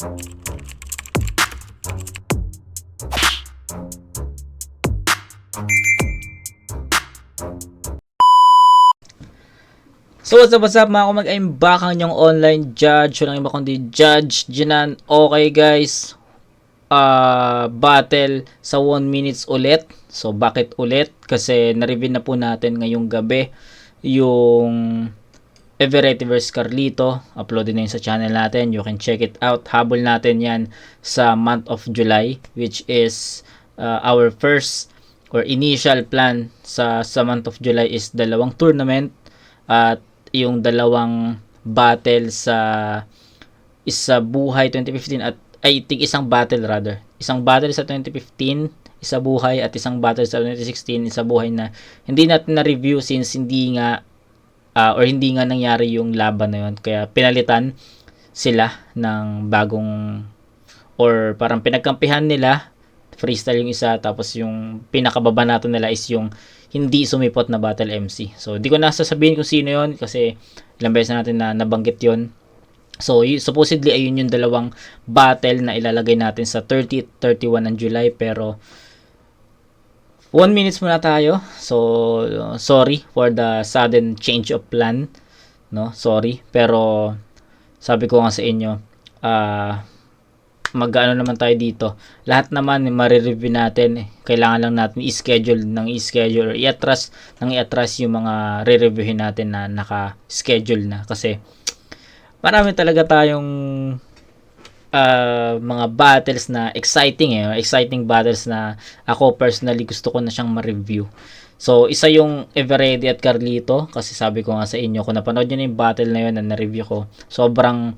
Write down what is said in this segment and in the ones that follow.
So what's up mga kumag, I'm back ang inyong online judge. Walang iba kundi Judge Jinan. Okay guys, battle sa 1 minutes ulit. So bakit ulit? Kasi na-review na po natin ngayong gabi yung Eveready vs Carlito. Uploaded na yun sa channel natin. You can check it out. Habol natin yan sa month of July, which is our first or initial plan sa month of July is dalawang tournament at yung dalawang battle sa isa buhay 2015 at isang battle rather. Isang battle sa 2015, isa buhay, at isang battle sa 2016, isa buhay na hindi natin na-review since hindi nga hindi nga nangyari yung laban na yun. Kaya pinalitan sila ng bagong or parang pinagkampihan nila. Freestyle yung isa, tapos yung pinakababa natin nila is yung hindi sumipot na battle MC. So, di ko na sasabihin kung sino yon kasi ilang beses natin na nabanggit yon. So, supposedly ayun yung dalawang battle na ilalagay natin sa 30, 31 ng July. Pero 1 minutes muna tayo. So, sorry for the sudden change of plan. No, sorry. Pero sabi ko nga sa inyo, mag-ano naman tayo dito. Lahat naman ma-review natin. Kailangan lang natin i-schedule or i-atras yung mga re-reviewin natin na naka-schedule na. Kasi marami talaga tayong mga battles na exciting battles na ako personally gusto ko na siyang ma-review. So, isa yung Eveready at Carlito kasi sabi ko nga sa inyo, kung napanood nyo na yung battle na yun na na-review ko, sobrang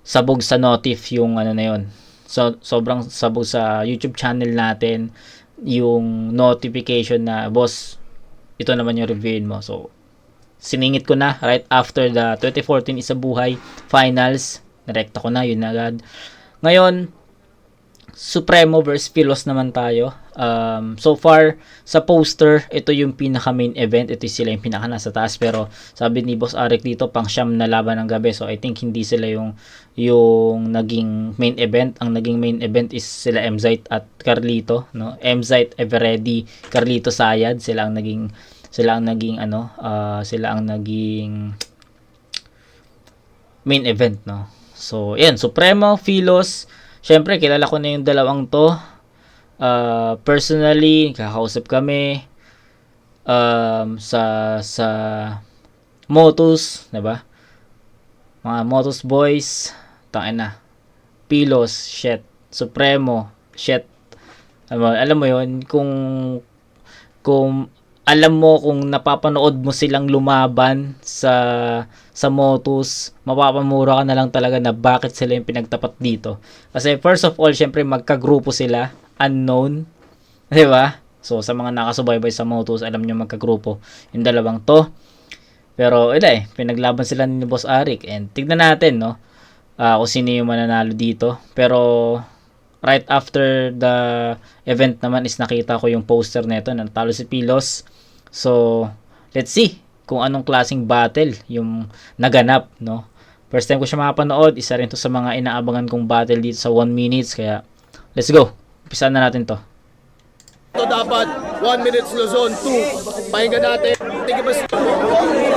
sabog sa notif yung ano na yun. So, sobrang sabog sa YouTube channel natin yung notification na, boss, ito naman yung reviewin mo. So, siningit ko na right after the 2014 Isa Buhay Finals. Direkta ko na, yun agad. Ngayon, Supremo vs Philos naman tayo. So far, sa poster, ito yung pinaka main event. Ito sila yung pinaka nasa taas. Pero sabi ni Boss Arik dito, pang siyam na laban ng gabi. So I think hindi sila yung naging main event. Ang naging main event is sila Mzite at Carlito. No? Mzite, Eveready, Carlito, Sayad. Sila ang naging main event. No? So, yan. Supremo, Philos. Syempre, kilala ko na yung dalawang to. Personally, kakausap kami sa Motus, 'di ba? Mga Motus boys, tangin na. Philos, shit. Supremo, shit. Alam mo 'yon, kung alam mo, kung napapanood mo silang lumaban sa Motus, mapapamura ka na lang talaga na bakit sila yung pinagtapat dito. Kasi first of all, syempre magkagrupo sila, unknown, 'di ba? So sa mga nakasubaybay sa Motus, alam niyo magkagrupo yung dalawang to. Pero pinaglaban sila ni Boss Arik, and tignan natin, no, kung sino yung mananalo dito. Pero right after the event naman is nakita ko yung poster nito na natalo si Philos. So, let's see kung anong klaseng battle yung naganap, no? First time ko siya makapanood, isa rin to sa mga inaabangan kong battle dito sa 1 minutes, kaya let's go. Umpisahan na natin to. Ito dapat 1 minutes Luzon 2. Pakinggan natin.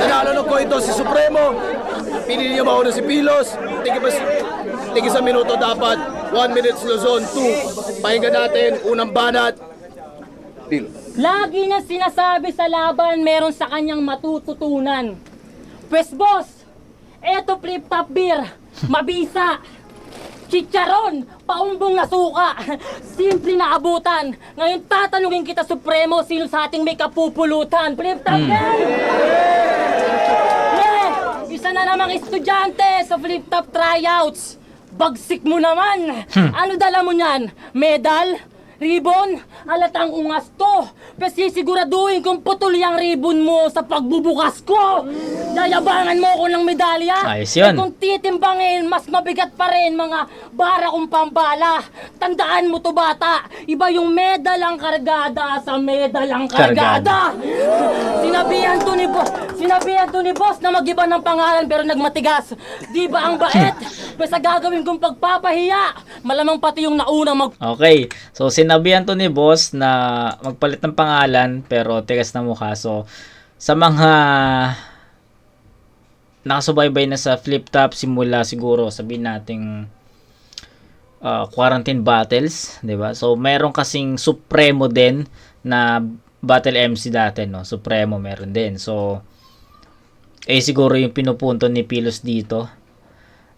Nanalo ko ito si Supremo. Pinili niya mauna si Philos. Tigis sa minuto dapat 1 minutes Luzon 2. Pakinggan natin. Unang banat. Lagi na sinasabi sa laban, meron sa kanyang matututunan. Pwes boss, eto flip top beer, mabisa, chicharon, paumbong na suka, simple na abutan. Ngayon tatanungin kita, Supremo, sino sa ating may kapupulutan? Flip top beer! Isa na namang estudyante sa flip top tryouts. Bagsik mo naman. Ano dala mo niyan? Medal? Ribbon, halatang ungas to. Pero sisiguraduhin kong putol yung ribbon mo sa pagbubukas ko. Yayabangan mo ako ng medalya. Ayos yun. Eh kung titimbangin, mas mabigat pa rin mga bara kong pambala. Tandaan mo to bata, iba yung medal ang kargada sa medal ang kargada. Sinabihan to ni boss na mag-iba ng pangalan pero nagmatigas. Di ba ang bait? Pero sa gagawin kong pagpapahiya, malamang pati yung naunang Okay. So, sinabihan to ni boss na magpalit ng pangalan pero tigas na mukha. So, sa mga nakasubaybay na sa flip top simula siguro sabihin nating quarantine battles, 'di ba? So, meron kasing Supremo din na battle MC dati, no? Supremo meron din. So, siguro yung pinupunto ni Pilos dito.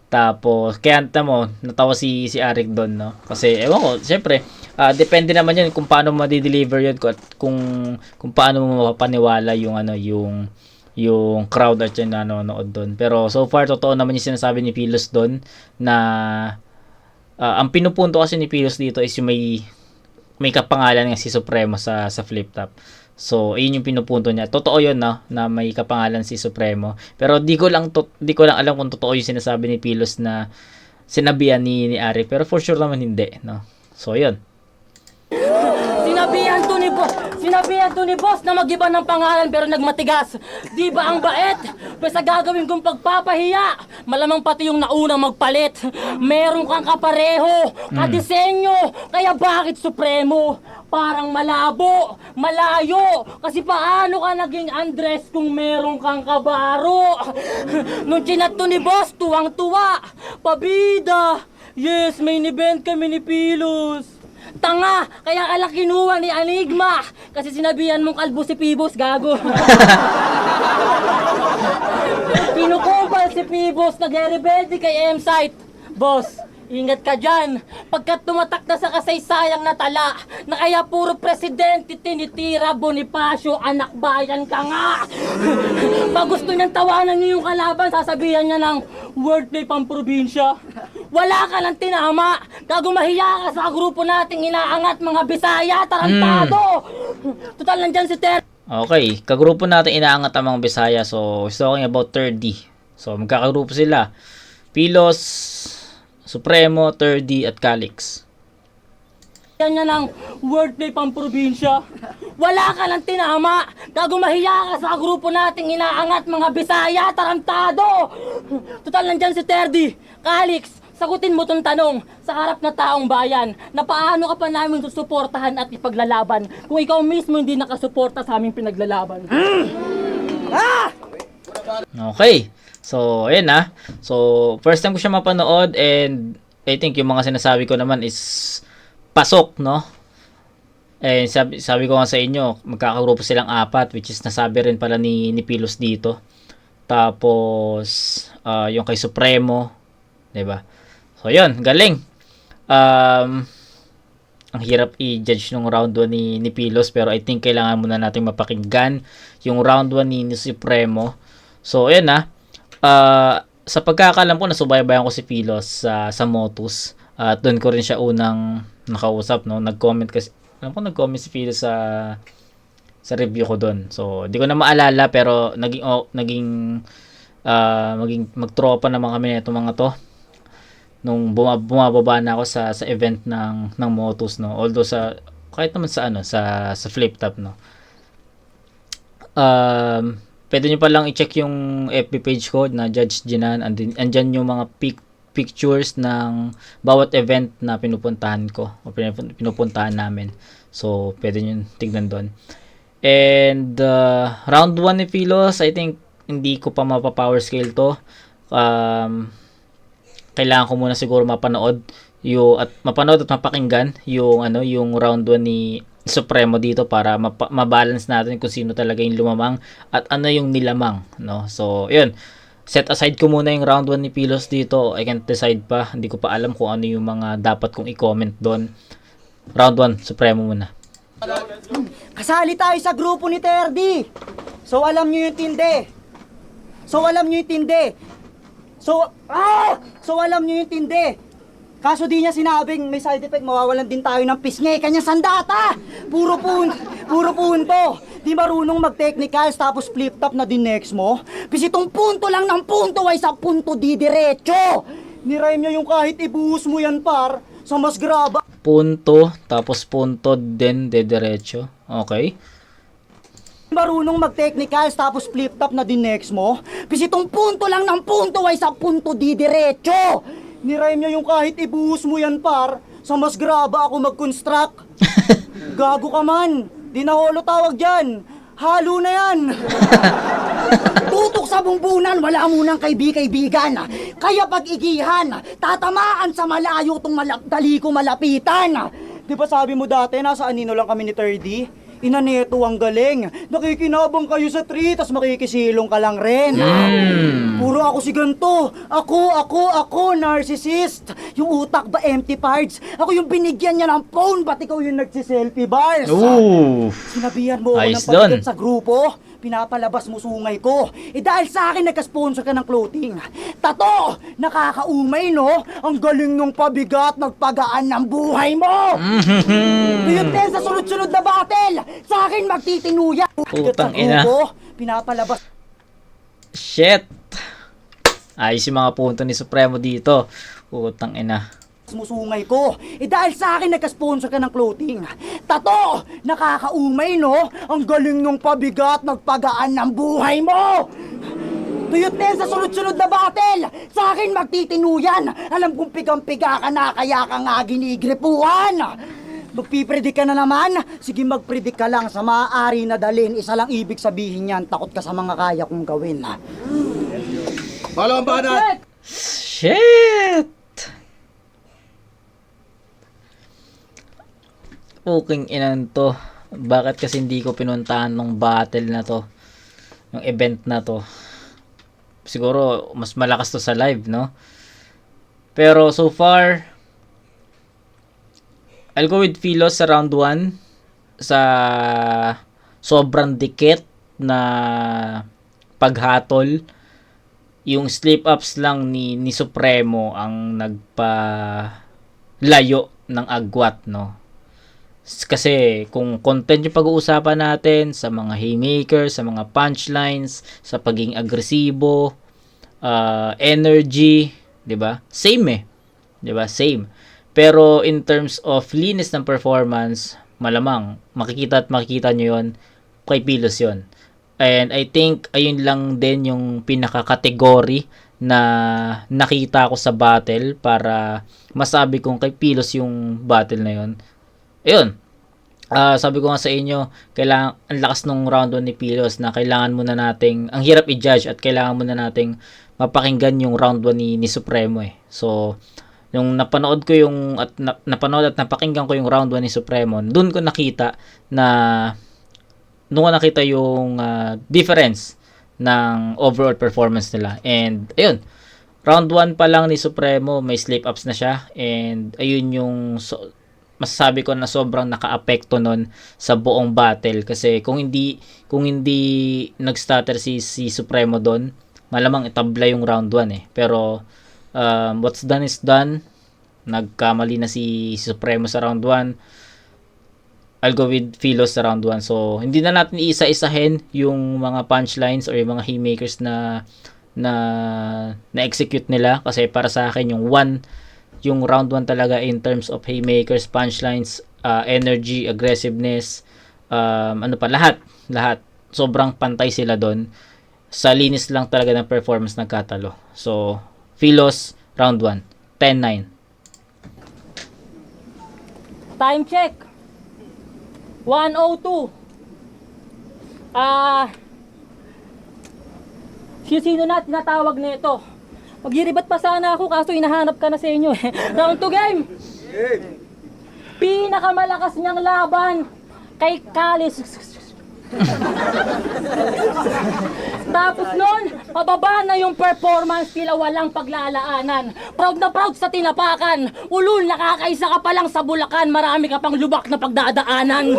Tapos, kaya mo, natawa si Arik doon, no? Kasi, ewan ko, syempre, depende naman yun kung paano mo ma-deliver yun at kung paano mo mapapaniwala yung, yung crowd at yung nanonood doon. Pero, so far, totoo naman yung sinasabi ni Pilos doon na ang pinupunto kasi ni Pilos dito is yung may kapangalan nga si Supremo sa flip top. So, ayun yung pinupunto niya. Totoo yun, no? Na may kapangalan si Supremo. Pero di ko lang alam kung totoo yung sinasabi ni Pilos na sinabihan ni Ari. Pero for sure naman hindi, no? So, yun. Sinabihan to ni boss na mag-iba ng pangalan pero nagmatigas. Di ba ang bait? Pero sa gagawin kong pagpapahiya, malamang pati yung naunang magpalit. Meron kang kapareho, kadisenyo, kaya bakit Supremo? Parang malabo, malayo. Kasi paano ka naging Andres kung meron kang kabaro? Nung chinat to ni boss, tuwang-tuwa. Pabida! Yes, main event kami ni Pilos. Tanga! Kaya ka lang kinuha ni Enigma. Kasi sinabihan mong kalbo si Pibos, gago. Kinukumpal si Pibos, nag-rebelde kay M-Site. Boss, ingat ka dyan. Pagkat tumatak na sa kasaysayang natala, na kaya puro presidente tinitira, Bonifacio, anak bayan ka nga. Pag gusto niyang tawanan niyo yung kalaban, sasabihan niya ng wordplay pang probinsya. Wala ka lang tinama. Gago mahiya ka sa grupo nating inaangat mga Bisaya, tarantado. Total nandyan si Ter. Okay, kagrupo natin inaangat ang mga Bisaya. So, he's talking about 30. So, magkakagrupo sila. Pilos, Supremo, 30 at Calix. Yan niya ng wordplay pang probinsya. Wala ka lang tinama. Gago mahiya ka sa grupo nating inaangat mga Bisaya, tarantado. Total nandyan si Terdy. Calix, sagutin mo tong tanong sa harap na taong bayan na paano ka pa namin susuportahan at ipaglalaban kung ikaw mismo hindi nakasuporta sa aming pinaglalaban. Okay. So, ayan na. So, first time ko siya mapanood and I think yung mga sinasabi ko naman is pasok, no? Eh, sabi ko nga sa inyo, magkakagrupo silang 4 which is nasabi rin pala ni Pilos dito. Tapos, yung kay Supremo, 'di ba? So, yun, galing. Ang hirap i-judge nung round 1 ni Pilos pero I think kailangan muna natin mapakinggan yung round 1 ni Supremo. So, ayan na. Sa pagkakalam ko, nasubaybayan ko si Pilos sa Motus. At doon ko rin siya unang nakausap, no? Nag-comment kasi, nag-comment si Pilos sa review ko doon. So, di ko na maalala pero naging magtropa naman kami nito mga to nung bumababa na ako sa event ng Motus, no? Although kahit naman sa flip top, no? Pwede nyo palang i-check yung FB page ko na Judge Jinan. Andyan yung mga pictures ng bawat event na pinupuntahan ko o pinupuntahan namin. So, pwede nyo tignan doon. And round 1 ni Pilos, I think hindi ko pa mapa-power scale to. Kailangan ko muna siguro mapanood at mapakinggan yung round 1 ni Supremo dito para mabalance natin kung sino talaga yung lumamang at ano yung nilamang, no? So, yun. Set aside ko muna yung round 1 ni Pilos dito. I can't decide pa. Hindi ko pa alam kung ano yung mga dapat kong i-comment doon. Round 1, Supremo muna. Kasali tayo sa grupo ni Terdy. So, alam nyo yung tindi. So, alam nyo yung tindi. Kaso di niya sinabing may side effect, mawawalan din tayo ng pisngi. Kanyang sandata! Puro punto. Di marunong mag-technicals tapos flip-top na din next mo. Pisitong punto lang ng punto ay sa punto di diretso. Nirime niya yung kahit ibuhos mo yan par, sa mas graba. Punto, tapos punto din dediretso. Okay. Marunong mag-technicals tapos flip-top na din next mo. Pisitong punto lang ng punto ay sa punto di diretso. Nirime niya yung kahit ibuhos mo yan par, sa mas graba ako mag-construct. Gago ka man. Di na holo tawag dyan. Halo na yan. Tutok sa bumbunan, wala munang kaibigan. Kaya pag-igihan, tatamaan sa malayo tong dali ko malapitan. Di ba sabi mo dati, nasa anino lang kami ni 30? Inaneto ang galing. Nakikinabang kayo sa tree, tas makikisilong ka lang rin. Puro ako si ganto. Ako, narcissist. Yung utak ba empty parts? Ako yung binigyan niya ng phone, ba't ikaw yung nagsiselfie bars? Ooh. Sinabihan mo ako Ayos ng pabigat dun. sa grupo, pinapalabas mo sungay ko. dahil sa akin nagka-sponsor ka ng clothing. Tato, nakakaumay no? Ang galing nung pabigat, nagpagaan ng buhay mo. Tuyot din sa sunod-sunod na battle, sa akin magtitinuya. Putang sa ina. grupo, pinapalabas Shit. Ayos yung mga punto ni Supremo dito. Utang ina. musungay ko. dahil sa akin nagka-sponsor ka ng clothing. Tato, nakakaumay no? Ang galing nung pabigat, nagpagaan ng buhay mo. Tuyot din sa sunod-sunod na battle, sa akin magtitinuyan. Alam kong pigang-piga ka na, kaya ka nga ginigripuhan. Magpipredict ka na naman? Sige, magpredict ka lang sa maaari na dalin. Isa lang ibig sabihin yan, takot ka sa mga kaya kong gawin. Paano ang banat? Shit. Puking inan to. Bakit kasi hindi ko pinuntahan ng battle na to? Yung event na to. Siguro mas malakas to sa live, no? Pero so far, I'll go with Philos sa round 1 sa sobrang dikit na paghatol. Yung slip ups lang ni Supremo ang nagpalayo ng agwat, no? Kasi kung content yung pag-uusapan natin sa mga haymakers, sa mga punchlines, sa pagiging agresibo, energy, 'di ba? Same 'di ba? Same. Pero in terms of linis ng performance, malamang makikita nyo 'yon kay Philos 'yon. And I think ayun lang din yung pinaka-category na nakita ko sa battle para masabi kong kay Philos yung battle na 'yon. Ayun. Sabi ko nga sa inyo, ang lakas nung round 1 ni Philos na kailangan muna nating, ang hirap i-judge at kailangan muna nating mapakinggan yung round 1 ni Supremo eh. So, yung napanood at napakinggan ko yung round 1 ni Supremo, doon ko nakita yung difference ng overall performance nila. And ayun, round 1 pa lang ni Supremo, may slip ups na siya, and ayun yung masasabi ko na sobrang nakaapekto nun sa buong battle, kasi kung hindi nag-stutter si Supremo doon, malamang itabla yung round 1 eh. Pero what's done is done. Nagkamali na si Supremo sa round 1. I'll go with Philos sa round 1. So hindi na natin iisa-isahin yung mga punchlines or yung mga haymakers na execute nila, kasi para sa akin yung round 1 talaga in terms of haymakers, punchlines, energy, aggressiveness, lahat sobrang pantay sila doon. Sa linis lang talaga ng performance nagkatalo. So Philos round 1, 10-9. Time check. 1:02. Sino na tinatawag nito? Maghiribat pa sana ako, kaso hinahanap ka na sa inyo eh. Round 2 game. Pinakamalakas niyang laban kay Kalis. Tapos nun, pababa na yung performance, tila walang paglalaanan. Proud na proud sa tinapakan. Ulul, nakakaisa ka pa lang sa Bulacan, marami ka pang lubak na pagdadaanan.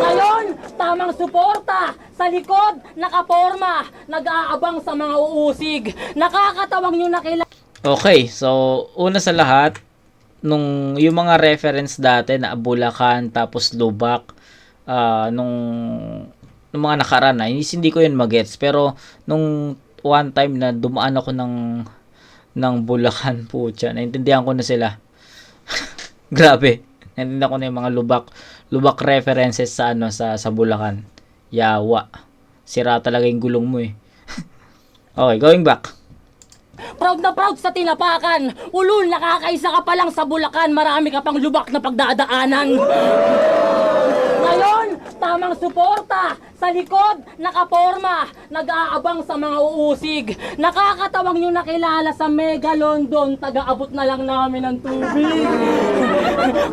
Ngayon, tamang suporta. Sa likod, nakaporma. Nag-aabang sa mga uusig. Nakakatawang yung Okay, so una sa lahat, yung mga reference dati na Bulacan tapos Lubak, nung mga nakaraan na, hindi ko yun magets. Pero nung one time na dumaan ako ng Bulacan, putya, naintindihan ko na sila. Grabe. Naintindihan ko na yung mga lubak references sa Bulacan. Yawa. Sira talaga yung gulong mo eh. Okay, going back. Proud na proud sa tinapakan. Ulul, nakakaisa ka pa lang sa Bulacan. Marami ka pang lubak na pagdadaanan. Ngayon, tamang suporta. Sa likod, nakaporma. Nag-aabang sa mga uusig. Nakakatawang yung nakilala sa Mega London. Taga-abot na lang namin ng tubig.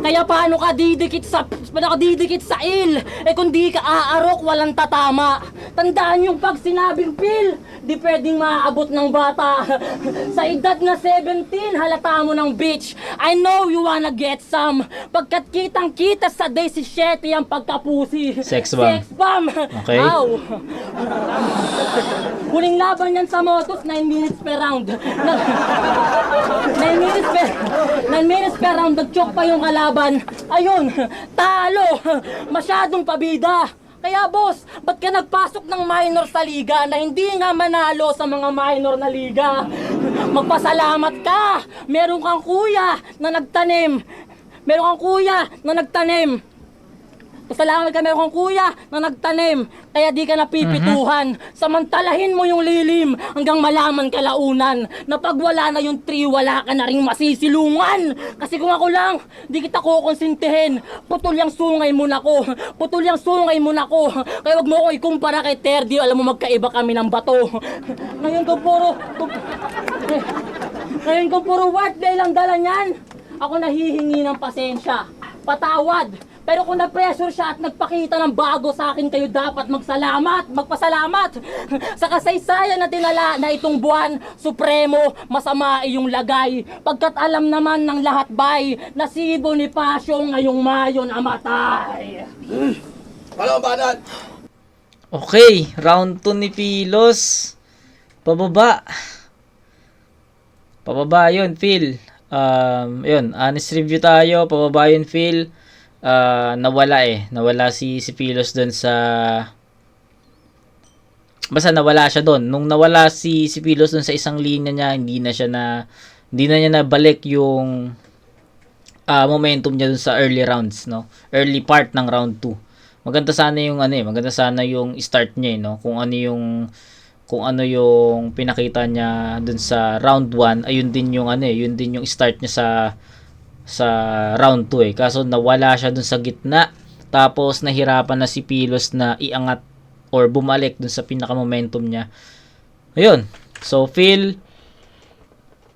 Kaya paano ka didikit sa il? Eh kung di ka aarok, walang tatama. Tandaan yung pag sinabing pil, di pwedeng maaabot ng bata. Sa edad na 17, halata mo ng bitch. I know you wanna get some. Pagkat kitang-kita sa day 17 ang pagkapusi. Sex bomb. Sex bomb. Okay. Ow. Huling laban yan sa motos, 9 minutes per round. 9 minutes per round, nag-choke pa yung kalaban. Ayun, talo. Masyadong pabida. Kaya boss, ba't ka nagpasok ng minor sa liga na hindi nga manalo sa mga minor na liga? Magpasalamat ka! Meron kang kuya na nagtanim. Pasalamat ka, meron kang kuya na nagtanim. Kaya di ka napipituhan. Samantalahin mo yung lilim hanggang malaman kalaunan na pag wala na yung tree, wala ka na rin masisilungan. Kasi kung ako lang, di kita kukonsintihin. Putol yung sungay mo na ko. Kaya wag mo akong ikumpara kay Terdio. Alam mo, magkaiba kami ng bato. Ngayon ko puro workday lang dala niyan. Ako nahihingi ng pasensya. Patawad. Pero kung na-pressure siya at nagpakita ng bago sa akin, kayo dapat magpasalamat. Sa kasaysayan na dinala na itong buwan, Supremo, masama iyong lagay. Pagkat alam naman ng lahat bay, na si Bonifacio ngayong Mayo namatay. Palambanan! Okay, round 2 ni Pilos. Pababa yun, Phil. Yun, honest review tayo. Pababa yun, Phil. Nawala si Pilos doon sa, basta nawala siya doon. Nung nawala si Pilos doon sa isang linya niya, hindi na niya nabalik yung momentum niya doon sa early rounds, no? Early part ng round 2. Maganda sana yung start niya, no? Kung ano yung pinakita niya doon sa round 1, ayun din yung start niya sa round 2 eh. Kaso nawala siya dun sa gitna. Tapos nahirapan na si Pilos na iangat or bumalik dun sa pinaka-momentum niya. Ayun. So Phil,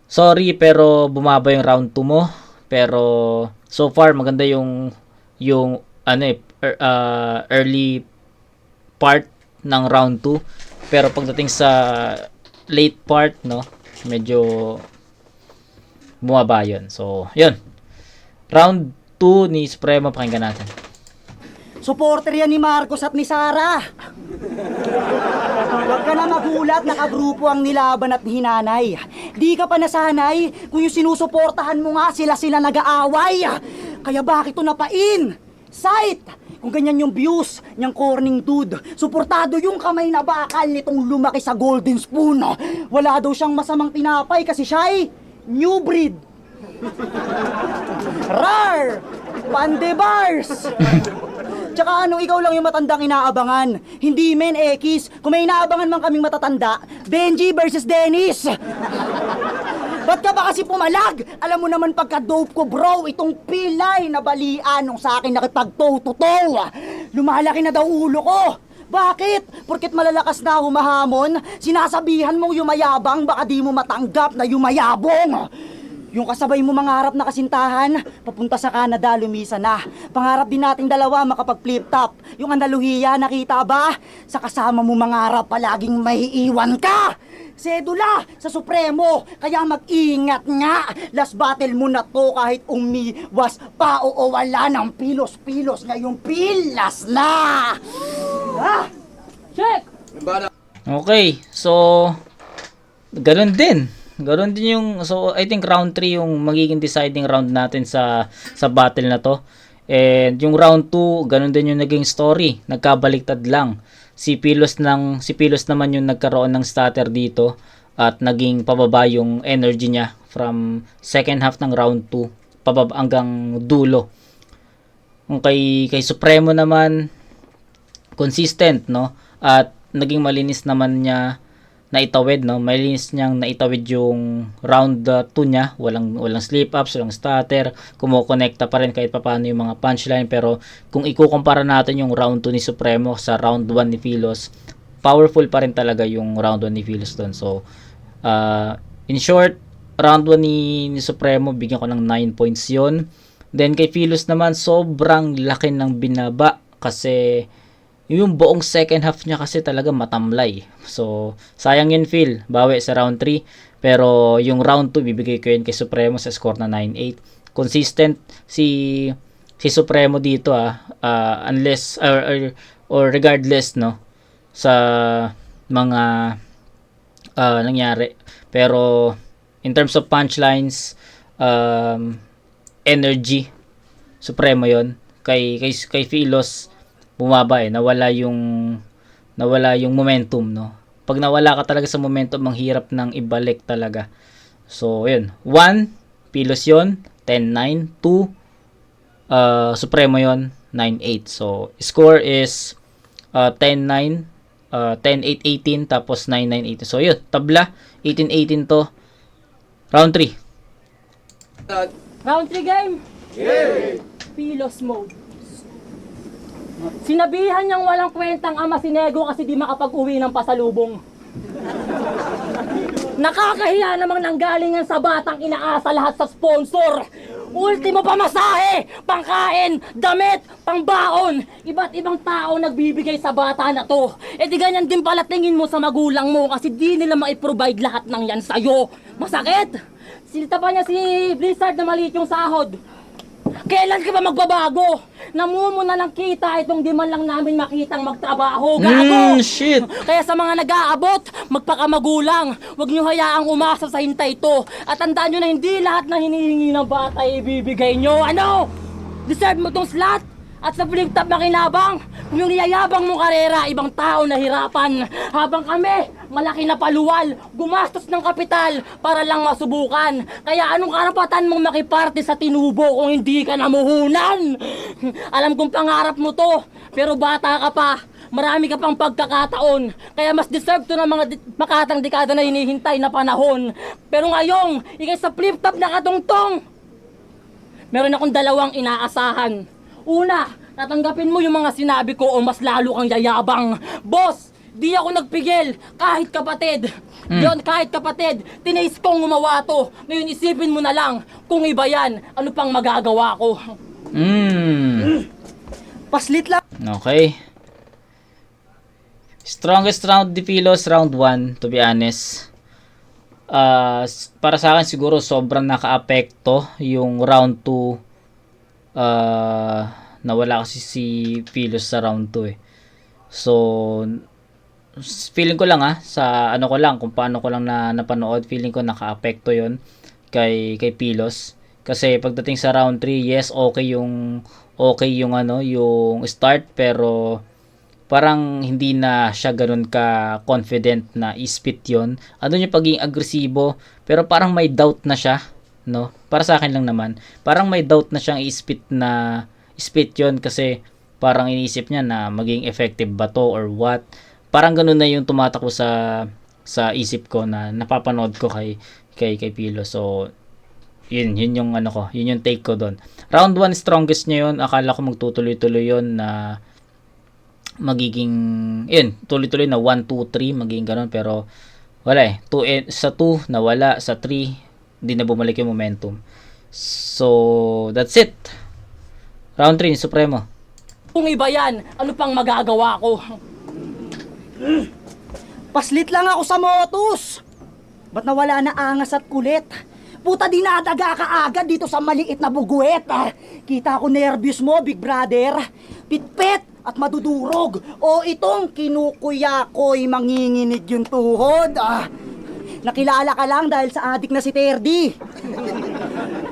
sorry pero bumaba yung round 2 mo. Pero so far maganda yung early part ng round 2. Pero pagdating sa late part, no, medyo bumaba yun. So, yun. Round 2 ni Supremo, pakinggan natin. Supporter yan ni Marcos at ni Sara. Huwag ka na magulat, nakagrupo ang nilaban at hinanay. Di ka pa nasanay kung yung sinusuportahan mo nga sila nag-aaway. Kaya bakit ito napain? Sight! Kung ganyan yung views niyang corning dude, suportado yung kamay na bakal nitong lumaki sa golden spoon. Wala daw siyang masamang tinapay kasi siya'y new breed. Rar! Pandebars! Tsaka ikaw lang yung matandang inaabangan. Hindi men, Ekis. Kung may inaabangan man kaming matatanda, Benji versus Dennis. Ba't ka ba kasi pumalag? Alam mo naman pagka-dope ko, bro, itong pilay na balian nung sa akin nakipag-toe-to-toe. Lumalaki na daw ulo ko. Bakit? Porket malalakas na humahamon, sinasabihan mong yumayabang, baka di mo matanggap na yumayabong. Yung kasabay mo mangarap na kasintahan, papunta sa Canada, lumisa na. Pangarap din nating dalawa makapag-flip top. Yung andaluhiya, nakita ba? Sa kasama mo mangarap, palaging may iwan ka. Sedula sa Supremo, kaya mag-ingat nga. Last battle mo na to kahit umiwas pa o wala ng pilos-pilos. Ngayong pilas na! Check! Okay, so ganun din. Ganun din yung, so I think round 3 yung magiging deciding round natin sa battle na to. And yung round 2, ganun din yung naging story. Nagkabaliktad lang. Si Pilos naman yung nagkaroon ng stutter dito at naging pababa yung energy niya from second half ng round 2 pababa hanggang dulo. Kung kay Supremo naman, consistent, no? At naging malinis naman niya naitawid, no? Malinis niyang naitawid yung round 2 niya. Walang slip ups, walang stutter. Kumukonekta pa rin kahit papaano yung mga punchline. Pero kung ikukumpara natin yung round 2 ni Supremo sa round 1 ni Philos, powerful pa rin talaga yung round 1 ni Philos doon. So, in short, round 1 ni Supremo, bigyan ko ng 9 points yon. Then kay Philos naman, sobrang laki ng binaba kasi yung buong second half niya kasi talaga matamlay. So, sayang yun, Phil. Bawi sa round 3. Pero yung round 2, bibigay ko yun kay Supremo sa score na 9-8. Consistent si Supremo dito, unless or regardless, no, sa mga nangyari. Pero in terms of punchlines, energy, Supremo yon. Kay Philos, bumaba nawala yung momentum, no. Pag nawala ka talaga sa momentum, ang hirap nang ibalik talaga. So yun, 1 Philos yon, 10-9. 2 Supremo yon, 9-8. So score is 10-9, 10-8, 18, tapos 9-9, 18. So yun, tabla 18-18 to. Round 3. Round 3 game. Philos mode. Sinabihan niyang walang kwentang ama si Nego kasi di makapag-uwi ng pasalubong. Nakakahiya namang nanggalingan sa batang inaasa lahat sa sponsor. Ultimo pamasahe, pangkain, damit, pangbaon. Iba't ibang tao nagbibigay sa bata na to. E di ganyan din pala tingin mo sa magulang mo kasi di nila ma-provide lahat ng yan sa'yo. Masakit! Silta pa niya si Blizzard na maliit yung sahod. Kailan ka ba magbabago? Namumuna lang kita itong di man lang namin makitang magtrabaho. Gago! Shit! Kaya sa mga nag-aabot, magpakamagulang. Huwag niyo hayaang umasa sa hintay to. At tandaan nyo na hindi lahat na hinihingi ng bata ibibigay nyo. Ano? Deserve mo tong slot? At sa flip top makinabang, kung yung niyayabang mong karera, ibang tao na hirapan. Habang kami, malaki na paluwal, gumastos ng kapital para lang masubukan. Kaya anong karapatan mong makiparte sa tinubo kung hindi ka namuhunan? Alam kong pangarap mo to, pero bata ka pa. Marami ka pang pagkakataon. Kaya mas deserve to ng mga makatang dekada na hinihintay na panahon. Pero ngayong, ikay sa flip top na katungtong, meron akong dalawang inaasahan. Una, tatanggapin mo yung mga sinabi ko o mas lalo kang yayabang. Boss, di ako nagpigil, kahit kapatid. Yon, kahit kapatid, tinaste kong gumawa to. Ngayon isipin mo na lang, kung iba yan, ano pang magagawa ko? Paslit lang. Okay. Strongest round ni Philos, round 1, to be honest. Para sa akin siguro sobrang naka-apekto yung round 2. Nawala kasi si Philos sa round 2 eh. So feeling ko lang sa ano ko lang, kung paano ko lang napanood, feeling ko naka-apekto yon kay Philos. Kasi pagdating sa round 3, yes, okay yung yung start, pero parang hindi na siya ganun ka confident na ispit yon. Ano yung pagiging agresibo, pero parang may doubt na siya, no? Para sa akin lang naman, parang may doubt na siyang ispit yon kasi parang iniisip niya na maging effective ba to or what. Parang ganun na yung tumatakbo sa isip ko na napapanood ko kay Philos. So yun yung ano ko, yun yung take ko doon. Round 1 strongest niya yun. Akala ko magtutuloy-tuloy yun na magiging tuloy-tuloy na 1, 2, 3 magiging ganun, pero wala sa 2 nawala, sa 3 hindi na bumalik yung momentum. So that's it. Round 3 Supremo. Kung iba yan, ano pang magagawa ko? Paslit lang ako sa motos. Ba't nawala na angas at kulit? Puta, dinadaga ka agad dito sa maliit na buguet. Kita ko nervous mo, big brother. Pitpit at madudurog. O itong kinukuya ko'y manginginig yung tuhod. Nakilala ka lang dahil sa adik na si Terdy.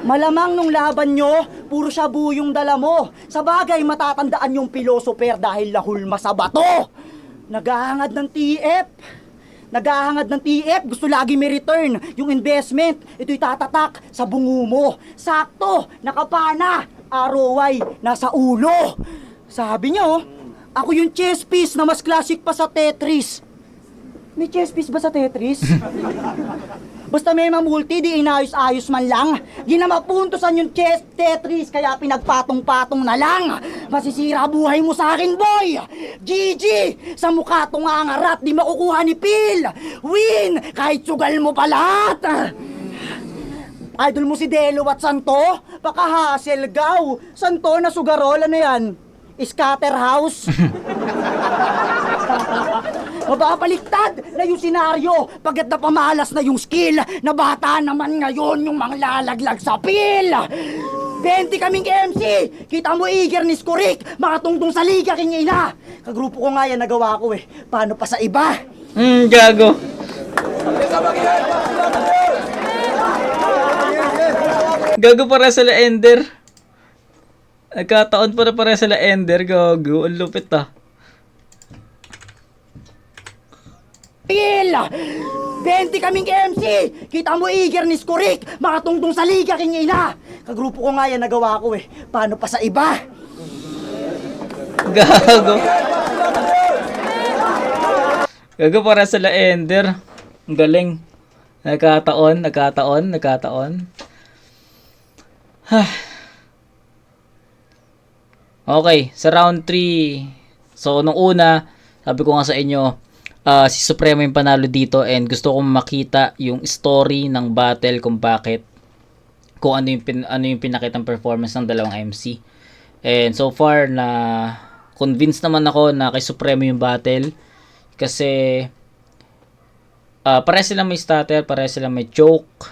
Malamang nung laban nyo, puro shabu yung dala mo. Sa bagay, matatandaan yung pilosoper dahil lahulma sa bato. Naghahangad ng TF. Naghahangad ng TF, gusto lagi may return. Yung investment, ito'y tatatak sa bungo mo. Sakto, nakapana, ROI, nasa ulo. Sabi niya, oh, ako yung chess piece na mas classic pa sa Tetris. May chess piece ba sa Tetris? Basta may mamulti, di inayos-ayos man lang. Di na mapuntosan yung Tetris, kaya pinagpatong-patong na lang. Masisira buhay mo sa akin, boy! GG! Sa mukha tong angarat, di makukuha ni Phil! Win! Kahit sugal mo pa lahat! Idol mo si Delo at Santo? Paka-Hasselgaw! Santo na sugarol, ano yan? Scatterhouse? Mababaliktad na yung senaryo pagkat napamalas na yung skill na bata naman ngayon yung manglalaglag sa pil. 20 kaming MC, kita mo eager ni Skurik, makatungtong sa liga king ina. Kagrupo ko nga yan nagawa ko eh, paano pa sa iba? Gago. Gago para sa Ender. Nagkataon para sa Ender, gago. Ang lupit ah. Pil! 20 kaming MC! Kita mo eager ni Skurik, makatungtong sa liga king ina! Kagrupo ko nga yan nagawa ko eh, paano pa sa iba? Gago. Gago para sa Ender. Ang galing. Nagkataon. Okay, sa round 3. So, nung una, sabi ko nga sa inyo, si Supremo yung panalo dito and gusto kong makita yung story ng battle kung bakit, kung ano yung pinakitang performance ng dalawang MC. And so far, na convinced naman ako na kay Supremo yung battle kasi pares sila may stutter, pares sila may choke,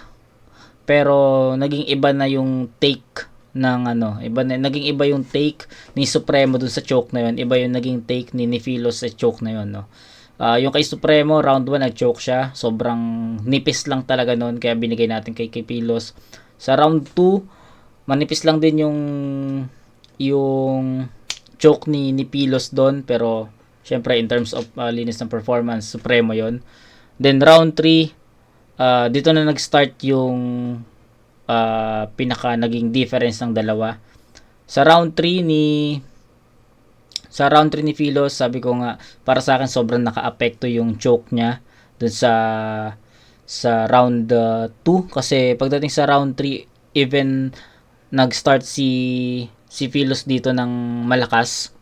pero naging iba na yung take ng naging iba yung take ni Supremo dun sa choke na yun, iba yung naging take ni Philos sa choke na yun, no. Yung kay Supremo, round 1 nag-choke siya, sobrang nipis lang talaga nun, kaya binigay natin kay Philos. Sa round 2, manipis lang din yung choke ni Philos doon, pero syempre in terms of linis ng performance, Supremo yon. Then round 3, dito na nag-start yung pinaka naging difference ng dalawa. Sa round 3 ni Philos, sabi ko nga, para sa akin sobrang naka-apekto yung choke niya dun sa round 2, kasi pagdating sa round 3, even nag-start si Philos dito ng malakas,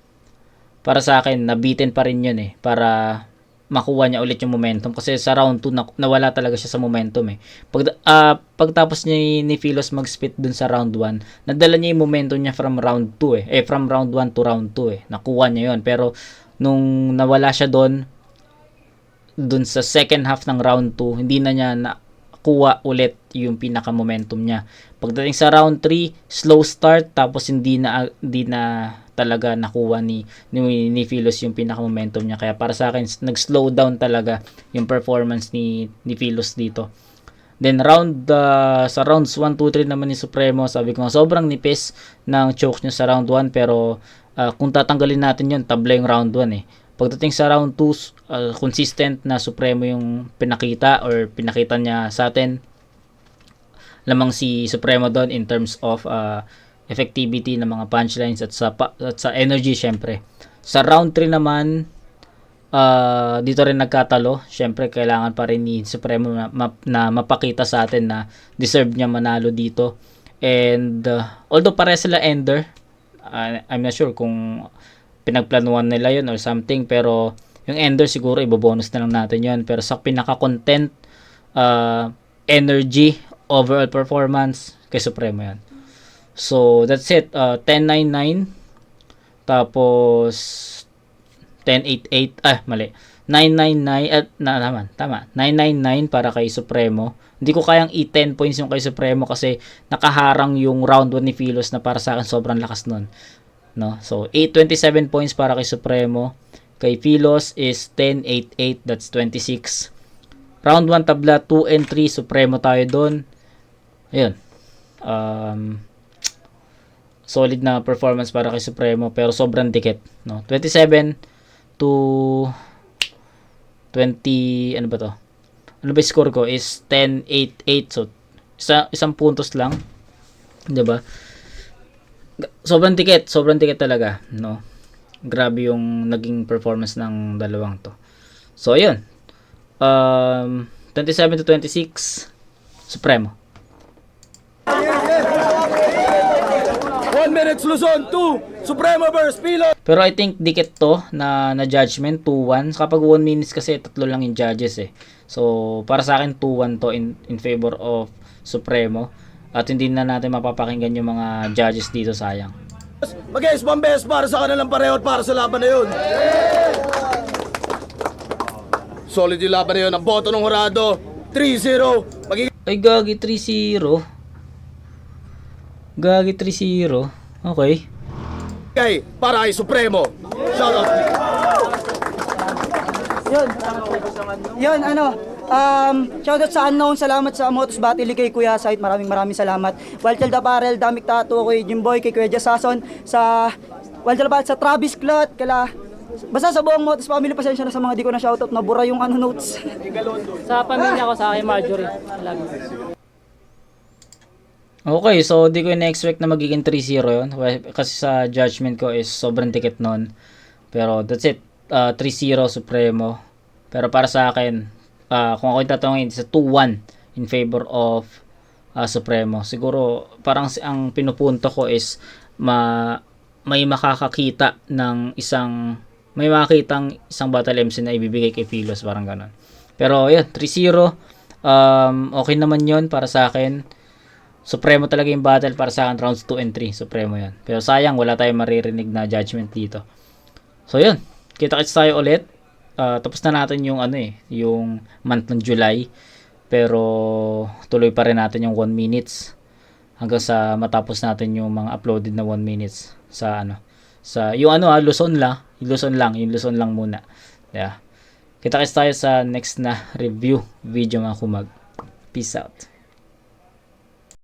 para sa akin nabitin pa rin yun para makuha niya ulit yung momentum, kasi sa round 2 nawala talaga siya sa momentum pagtapos ni Philos mag-spit dun sa round 1, nadala niya yung momentum niya from round 2 from round 1 to round 2 nakuha niya yun, pero nung nawala siya dun sa second half ng round 2, hindi na niya nakuha ulit yung pinaka momentum niya. Pagdating sa round 3, slow start, tapos hindi na talaga nakuha ni Philos yung pinaka-momentum niya. Kaya para sa akin, nag-slow down talaga yung performance ni Philos dito. Then sa rounds 1, 2, 3 naman ni Supremo, sabi ko nga sobrang nipis ng choke niya sa round 1, pero kung tatanggalin natin yun, tabla yung round 1 Pagdating sa round 2, consistent na Supremo yung pinakita niya sa atin. Lamang si Supremo doon in terms of effectivity ng mga punchlines at sa energy syempre. Sa round 3 naman, dito rin nagkatalo. Syempre kailangan pa rin ni Supremo na mapakita sa atin na deserve niya manalo dito. And although pare sila Ender, I'm not sure kung pinagplanuhan nila yun or something, pero yung Ender siguro ibobonus na lang natin yun. Pero sa pinaka-content, energy, overall performance, kay Supremo yan. So, that's it. 10-9-9. Tapos, 10-8-8. Mali. 9-9-9. Tama. 9-9-9 para kay Supremo. Hindi ko kayang i-10 points yung kay Supremo kasi nakaharang yung round 1 ni Philos na para sa akin sobrang lakas nun. No? So, 27 points para kay Supremo. Kay Philos is 10-8-8. That's 26. Round 1 tabla, 2 and 3 Supremo tayo doon. Ayun. Solid na performance para kay Supremo pero sobrang dikit, no? 27 to 20, ano ba to? Ano ba yung score ko is 10-8-8, so isang puntos lang, 'di ba? Sobrang dikit talaga, no? Grabe yung naging performance ng dalawang to. So ayun. 27 to 26 Supremo. 1 minute Luzon, 2 Supremo versus Pilos. Pero I think dikit to na judgment 2-1. Kapag 1 minutes kasi tatlo lang yung judges eh. So para sa akin 2-1 to in favor of Supremo. At hindi na natin mapapakinggan yung mga judges dito, sayang. Mag-guess one best para sa kanilang pareho at para sa laban na yun. Solid yung laban na yun. Ang boto ng Horado, 3-0. Magiging Ay gagi 3-0. Gagi 3-0. Okay. para kay Supremo. Shoutout. Yun, shoutout sa Unknown, salamat sa Motos Battle kay Kuya Sight, maraming salamat. Wildchild Apparel, Damik Tattoo, kay Jimboy, kay Kuya Jasason, sa Wildchild Apparel, sa Travis Clot, basta sa buong Motos family, pasensya na sa mga di ko na shoutout, nabura yung notes. Sa pamilya ko, sa akin Marjorie. Lagi. Okay, so di ko na-expect na magiging 3-0 yun. Kasi sa judgment ko is sobrang dikit nun. Pero that's it. 3-0 Supremo. Pero para sa akin, kung ako yung tatanungin, it's a 2-1 in favor of Supremo. Siguro, parang ang pinupunto ko is may makakakita ng may makakitang isang battle MC na ibibigay kay Pilos, parang ganun. Pero yun, 3-0. Okay naman yun para sa akin. Supremo talaga yung battle para sa akin, rounds 2 and 3, Supremo yan. Pero sayang, wala tayong maririnig na judgment dito. So yun, kita-kits tayo ulit. Tapos na natin yung yung month ng July. Pero tuloy pa rin natin yung 1 minutes hanggang sa matapos natin yung mga uploaded na 1 minutes sa yung Luzon lang muna. Yeah. Kita-kits tayo sa next na review video mga kumag. Peace out.